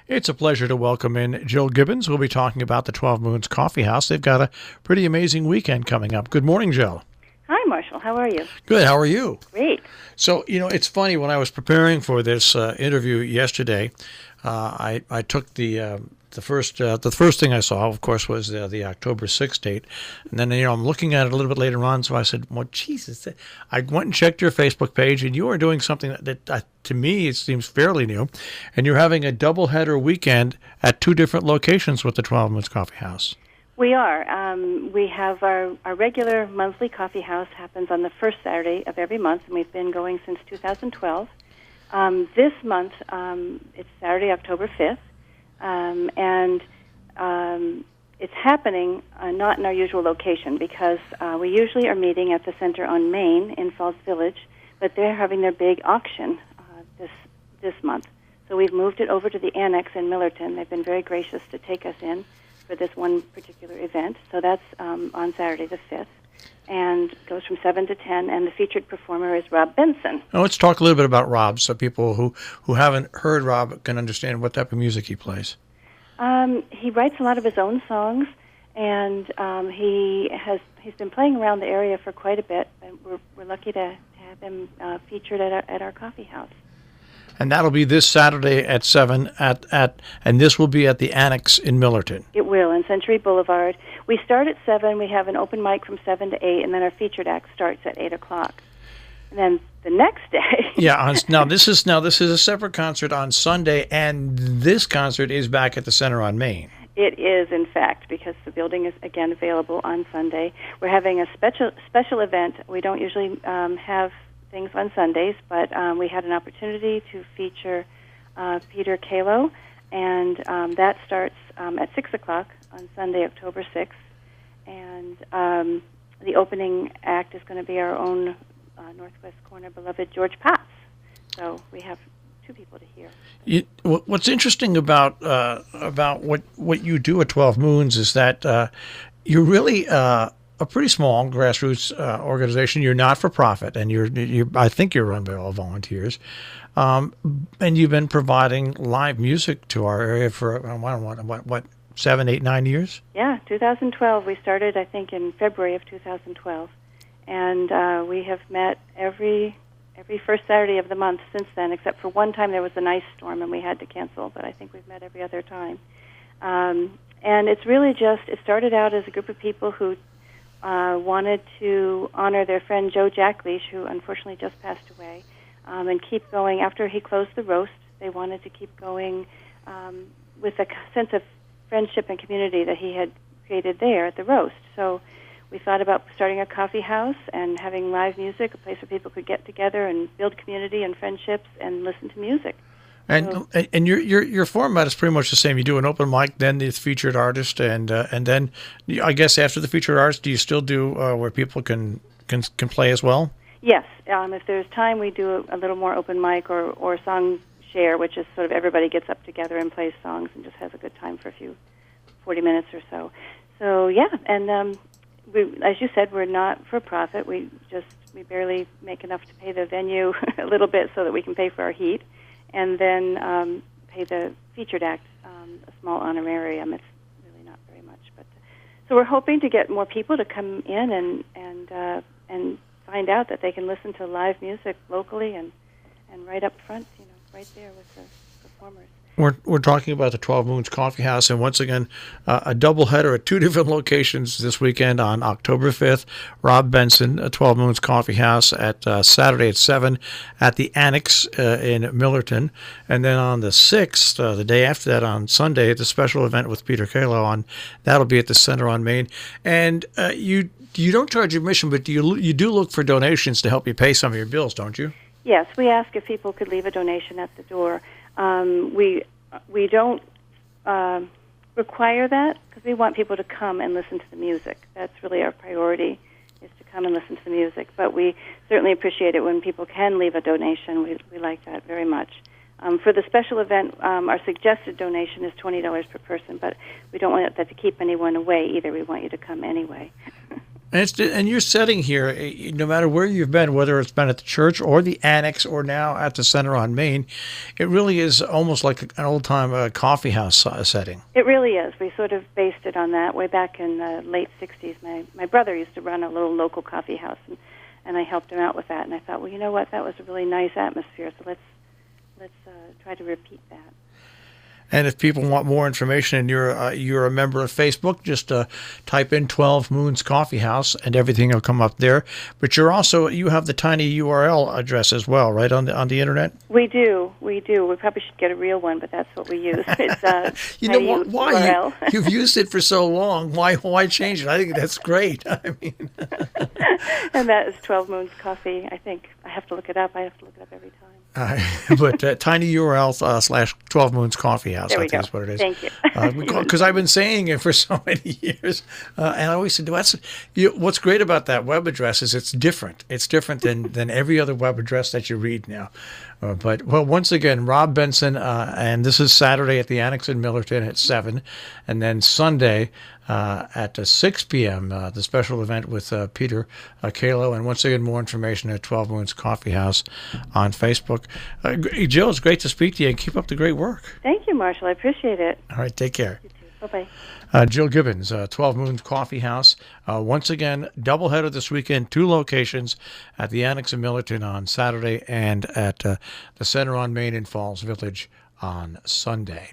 It's a pleasure to welcome in Jill Gibbons. We'll be talking about the 12 Moons Coffee House. They've got a pretty amazing weekend coming up. Good morning, Jill. Hi, Marshall. How are you? Good. How are you? Great. So, it's funny. When I was preparing for this interview yesterday, I took the first thing I saw, of course, was the October 6th date. And then, I'm looking at it a little bit later on, so I said, well, Jesus. I went and checked your Facebook page, and you are doing something that to me, it seems fairly new. And you're having a doubleheader weekend at two different locations with the 12 Moons Coffee House. We are. We have our regular monthly coffee house happens on the first Saturday of every month, and we've been going since 2012. This month, it's Saturday, October 5th. And it's happening not in our usual location because we usually are meeting at the Center on Main in Falls Village, but they're having their big auction this month. So we've moved it over to the Annex in Millerton. They've been very gracious to take us in for this one particular event. So that's on Saturday the 5th. And goes from 7 to 10, and the featured performer is Rob Benson. Now, let's talk a little bit about Rob so people who haven't heard Rob can understand what type of music he plays. He writes a lot of his own songs, and he's been playing around the area for quite a bit, and we're lucky to have him featured at our coffee house. And that'll be this Saturday at 7 and this will be at the Annex in Millerton. It will, in Century Boulevard. We start at 7, we have an open mic from 7 to 8, and then our featured act starts at 8 o'clock. And then the next day... Now this is a separate concert on Sunday, and this concert is back at the Center on Main. It is, in fact, because the building is, again, available on Sunday. We're having a special event. We don't usually have things on Sundays, but we had an opportunity to feature Peter Calo, and that starts at 6 o'clock on Sunday, October 6th. And the opening act is going to be our own Northwest Corner beloved George Potts. So we have two people to hear. What's interesting about what you do at 12 Moons is that you're really a pretty small grassroots organization. You're not for profit, and I think you're run by all volunteers. And you've been providing live music to our area for what 7, 8, 9 years? Yeah, 2012. We started, I think, in February of 2012, and we have met every first Saturday of the month since then, except for one time there was an ice storm and we had to cancel. But I think we've met every other time. And it's really it started out as a group of people who wanted to honor their friend Joe Jackleash, who unfortunately just passed away, and keep going. After he closed the roast, they wanted to keep going with a sense of friendship and community that he had created there at the roast. So we thought about starting a coffee house and having live music, a place where people could get together and build community and friendships and listen to music. And your format is pretty much the same. You do an open mic, then the featured artist, and then I guess after the featured artist, do you still do where people can play as well? Yes, if there's time, we do a little more open mic or song share, which is sort of everybody gets up together and plays songs and just has a good time for 40 minutes or so. So yeah, and as you said, we're not for profit. We barely make enough to pay the venue a little bit so that we can pay for our heat. And then pay the featured act a small honorarium. It's really not very much, but so we're hoping to get more people to come in and find out that they can listen to live music locally and right up front, right there with the performers. We're talking about the 12 Moons Coffee House, and once again, a doubleheader at two different locations this weekend on October 5th. Rob Benson, 12 Moons Coffee House at Saturday at 7 at the Annex in Millerton, and then on the 6th, the day after that, on Sunday, the special event with Peter Calo that'll be at the Center on Main. And you don't charge admission, but you do look for donations to help you pay some of your bills, don't you? Yes, we ask if people could leave a donation at the door. We don't require that because we want people to come and listen to the music. That's really our priority, is to come and listen to the music. But we certainly appreciate it when people can leave a donation. We like that very much. For the special event, our suggested donation is $20 per person, but we don't want that to keep anyone away either. We want you to come anyway. And your setting here, no matter where you've been, whether it's been at the church or the Annex or now at the Center on Main, it really is almost like an old-time coffee house setting. It really is. We sort of based it on that way back in the late 60s. My brother used to run a little local coffee house, and I helped him out with that. And I thought, well, you know what? That was a really nice atmosphere, so let's try to repeat that. And if people want more information and you're a member of Facebook, just type in 12 Moons Coffee House and everything will come up there. But you have the tiny URL address as well, right, on the internet? We do. We probably should get a real one, but that's what we use. It's you know what? Why URL. you've used it for so long? Why change it? I think that's great. I mean, and that is 12 Moons Coffee. I think I have to look it up. I have to look it up every time. But tiny URL / 12 Moons Coffee House. There we I think go. is what it is. Thank you. Because I've been saying it for so many years, and I always said, what's great about that web address is it's different. It's different than every other web address that you read now. But once again, Rob Benson, and this is Saturday at the Annex in Millerton at 7, and then Sunday at 6 p.m. The special event with Peter Calo, and once again, more information at 12 Moons Coffee House on Facebook. Jill, it's great to speak to you, and keep up the great work. Thank you, Marshall. I appreciate it. All right, take care. You too. Bye-bye. Jill Gibbons, 12 Moons Coffee House. Once again, doubleheader this weekend, 2 locations at the Annex in Millerton on Saturday and at the Center on Main in Falls Village on Sunday.